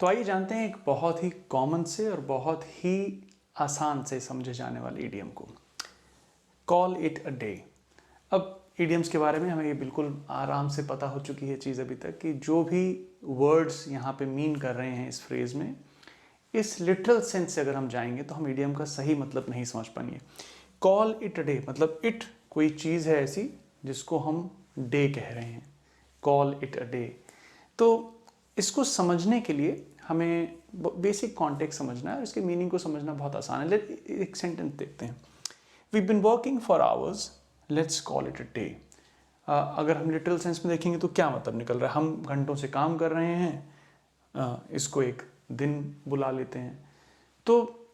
तो आइए जानते हैं एक बहुत ही कॉमन से और बहुत ही आसान से समझे जाने वाले इडियम को, कॉल इट अ डे। अब इडियम्स के बारे में हमें ये बिल्कुल आराम से पता हो चुकी है चीज़ अभी तक कि जो भी वर्ड्स यहाँ पे मीन कर रहे हैं इस फ्रेज में, इस लिटरल सेंस से अगर हम जाएंगे तो हम इडियम का सही मतलब नहीं समझ पाएंगे। कॉल इट अ डे मतलब इट कोई चीज़ है ऐसी जिसको हम डे कह रहे हैं, कॉल इट अ डे। तो इसको समझने के लिए हमें बेसिक कॉन्टेक्स्ट समझना है और इसके मीनिंग को समझना बहुत आसान है। एक सेंटेंस देखते हैं, we been working for hours, let's call it a day. अगर हम लिटरल सेंस में देखेंगे तो क्या मतलब निकल रहा है, हम घंटों से काम कर रहे हैं, इसको एक दिन बुला लेते हैं। तो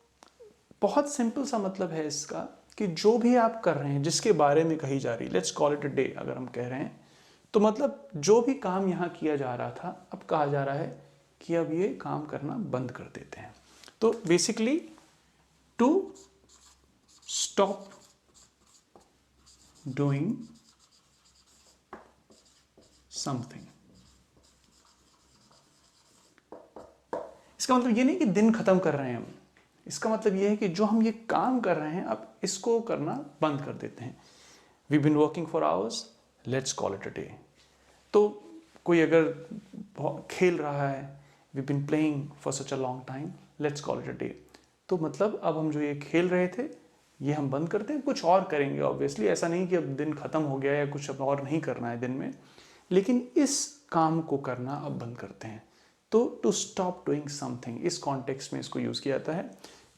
बहुत सिंपल सा मतलब है इसका कि जो भी आप कर रहे हैं, जिसके बारे में कही जा रही है, let's call it a day अगर हम कह रहे हैं, तो मतलब जो भी काम यहाँ किया जा रहा था अब कहा जा रहा है कि अब ये काम करना बंद कर देते हैं। तो basically to stop doing something. इसका मतलब ये नहीं कि दिन खत्म कर रहे हैं हम, इसका मतलब ये है कि जो हम ये काम कर रहे हैं अब इसको करना बंद कर देते हैं। We been working for hours, let's call it a day. तो कोई अगर खेल रहा है, we been playing for such a long time, let's call it a day. तो मतलब अब हम जो ये खेल रहे थे ये हम बंद करते हैं, कुछ और करेंगे। ऑब्वियसली ऐसा नहीं कि अब दिन खत्म हो गया या कुछ अब और नहीं करना है दिन में, लेकिन इस काम को करना अब बंद करते हैं। तो टू स्टॉप डूइंग समथिंग, इस कॉन्टेक्स्ट में इसको यूज़ किया जाता है।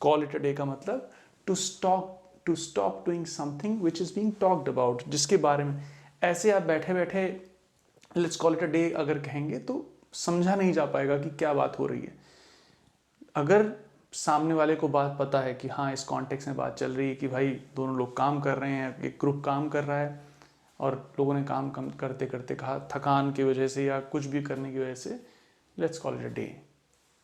कॉल इट अ डे का मतलब to stop doing something which is being talked about, जिसके बारे में ऐसे आप बैठे बैठे let's call it a day अगर कहेंगे तो समझा नहीं जा पाएगा कि क्या बात हो रही है। अगर सामने वाले को बात पता है कि हाँ इस कॉन्टेक्स्ट में बात चल रही है कि भाई दोनों लोग काम कर रहे हैं, एक ग्रुप काम कर रहा है और लोगों ने काम कम करते करते कहा थकान की वजह से या कुछ भी करने की वजह से let's call it a day,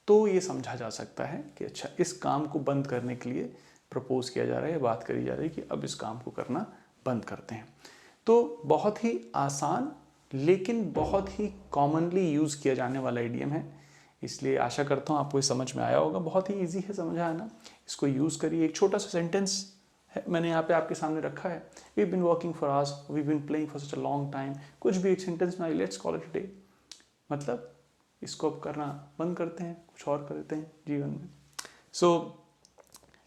तो ये समझा जा सकता है कि अच्छा इस काम को बंद करने के लिए प्रपोज किया जा रहा है, बात करी जा रही है कि अब इस काम को करना बंद करते हैं। तो बहुत ही आसान लेकिन बहुत ही कॉमनली यूज़ किया जाने वाला इडियम है, इसलिए आशा करता हूँ आपको ये समझ में आया होगा। बहुत ही इजी है समझ आना, इसको यूज़ करिए। एक छोटा सा सेंटेंस है मैंने यहाँ पे आपके सामने रखा है, we been working for hours, we been playing for such a long time, कुछ भी एक सेंटेंस में आई, let's call it a day, मतलब इसको अब करना बंद करते हैं, कुछ और करते हैं जीवन में।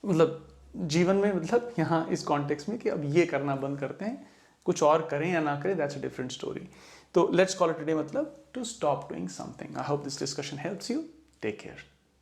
मतलब जीवन में मतलब यहाँ इस कॉन्टेक्स्ट में कि अब ये करना बंद करते हैं, कुछ और करें या ना करें दैट्स अ डिफरेंट स्टोरी। तो let's call it a day मतलब to stop doing something. I hope this discussion helps you. Take care.